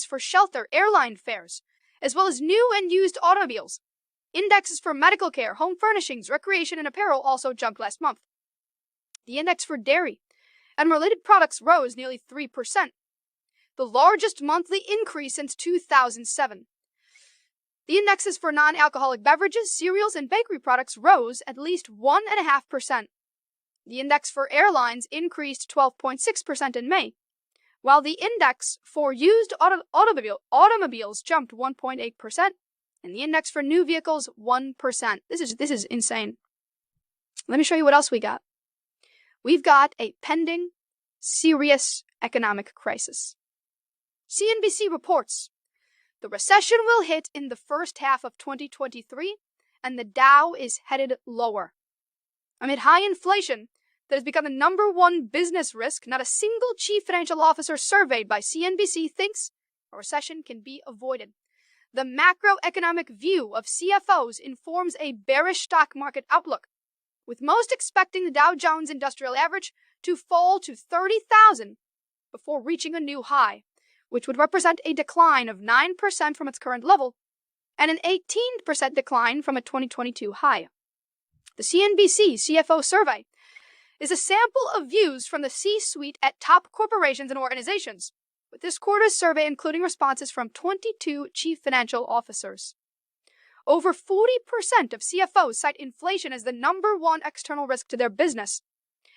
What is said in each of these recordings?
for shelter, airline fares, as well as new and used automobiles. Indexes for medical care, home furnishings, recreation, and apparel also jumped last month. The index for dairy and related products rose nearly 3%, the largest monthly increase since 2007. The indexes for non-alcoholic beverages, cereals, and bakery products rose at least 1.5%. The index for airlines increased 12.6% in May, while the index for used automobiles jumped 1.8%, and the index for new vehicles 1%. This is insane. Let me show you what else we got. We've got a pending, serious economic crisis. CNBC reports the recession will hit in the first half of 2023, and the Dow is headed lower. Amid high inflation that has become the #1 business risk, not a single chief financial officer surveyed by CNBC thinks a recession can be avoided. The macroeconomic view of CFOs informs a bearish stock market outlook, with most expecting the Dow Jones Industrial Average to fall to 30,000 before reaching a new high, which would represent a decline of 9% from its current level and an 18% decline from a 2022 high. The CNBC CFO survey is a sample of views from the C-suite at top corporations and organizations, with this quarter's survey including responses from 22 chief financial officers. Over 40% of CFOs cite inflation as the #1 external risk to their business.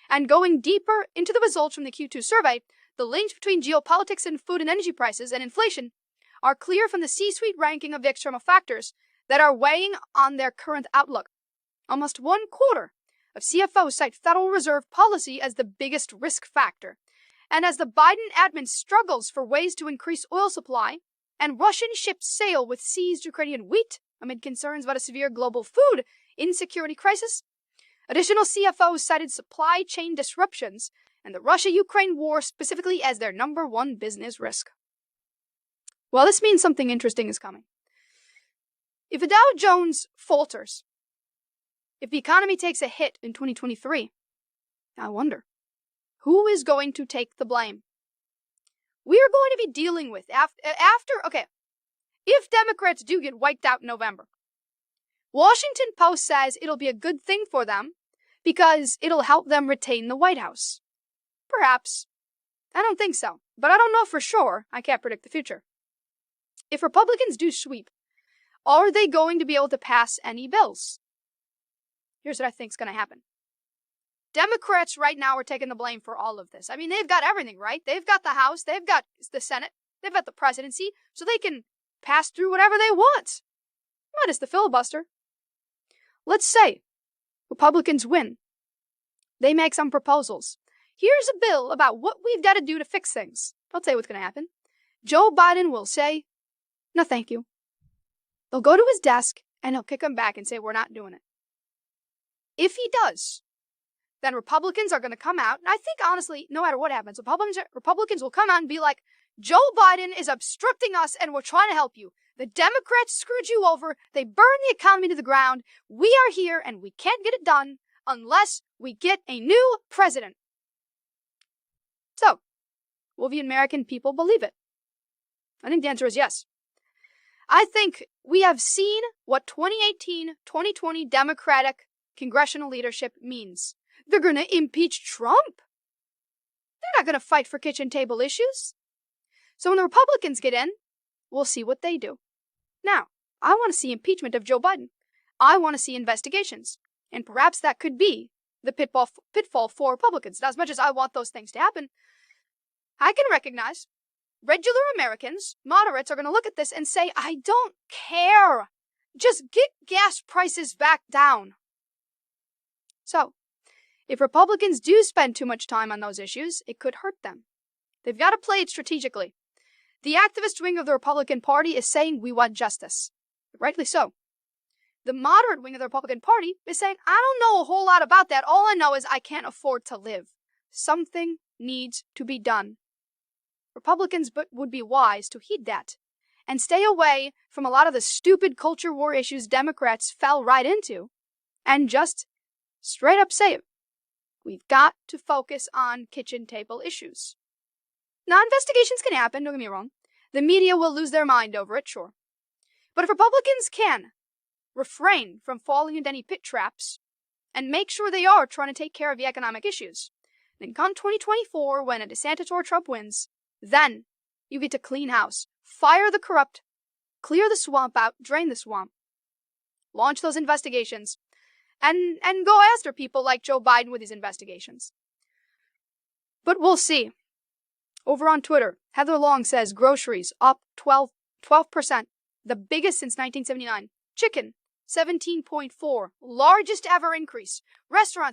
And going deeper into the results from the Q2 survey, the links between geopolitics and food and energy prices and inflation are clear from the C-suite ranking of the external factors that are weighing on their current outlook. Almost 1/4 of CFOs cite Federal Reserve policy as the biggest risk factor. And as the Biden admin struggles for ways to increase oil supply and Russian ships sail with seized Ukrainian wheat amid concerns about a severe global food insecurity crisis, additional CFOs cited supply chain disruptions and the Russia-Ukraine war specifically as their #1 business risk. Well, this means something interesting is coming. If the Dow Jones falters, if the economy takes a hit in 2023, I wonder, who is going to take the blame? We are going to be dealing with if Democrats do get wiped out in November, Washington Post says it'll be a good thing for them because it'll help them retain the White House. Perhaps. I don't think so, but I don't know for sure. I can't predict the future. If Republicans do sweep, are they going to be able to pass any bills? Here's what I think is going to happen. Democrats right now are taking the blame for all of this. I mean, they've got everything, right? They've got the House, they've got the Senate, they've got the presidency, so they can pass through whatever they want. Minus the filibuster. Let's say Republicans win. They make some proposals. Here's a bill about what we've got to do to fix things. I'll tell you what's going to happen. Joe Biden will say, no, thank you. They'll go to his desk and he'll kick him back and say, we're not doing it. If he does, then Republicans are going to come out. And I think, honestly, no matter what happens, Republicans will come out and be like, Joe Biden is obstructing us and we're trying to help you. The Democrats screwed you over. They burned the economy to the ground. We are here and we can't get it done unless we get a new president. So, will the American people believe it? I think the answer is yes. I think we have seen what 2018-2020 Democratic congressional leadership means. They're going to impeach Trump. They're not going to fight for kitchen table issues. So when the Republicans get in, we'll see what they do. Now, I want to see impeachment of Joe Biden. I want to see investigations. And perhaps that could be the pitfall for Republicans. Now, as much as I want those things to happen, I can recognize regular Americans, moderates, are going to look at this and say, I don't care. Just get gas prices back down. So, if Republicans do spend too much time on those issues, it could hurt them. They've got to play it strategically. The activist wing of the Republican Party is saying we want justice. Rightly so. The moderate wing of the Republican Party is saying, I don't know a whole lot about that. All I know is I can't afford to live. Something needs to be done. Republicans would be wise to heed that and stay away from a lot of the stupid culture war issues Democrats fell right into and just straight up say it. We've got to focus on kitchen table issues. Now, investigations can happen, don't get me wrong. The media will lose their mind over it, sure. But if Republicans can refrain from falling into any pit traps and make sure they are trying to take care of the economic issues, then come 2024, when a DeSantis or Trump wins, then you get to clean house, fire the corrupt, clear the swamp out, drain the swamp, launch those investigations, and go after people like Joe Biden with these investigations. But we'll see. Over on Twitter, Heather Long says groceries up 12%, the biggest since 1979. Chicken, 17.4%, largest ever increase. Restaurants,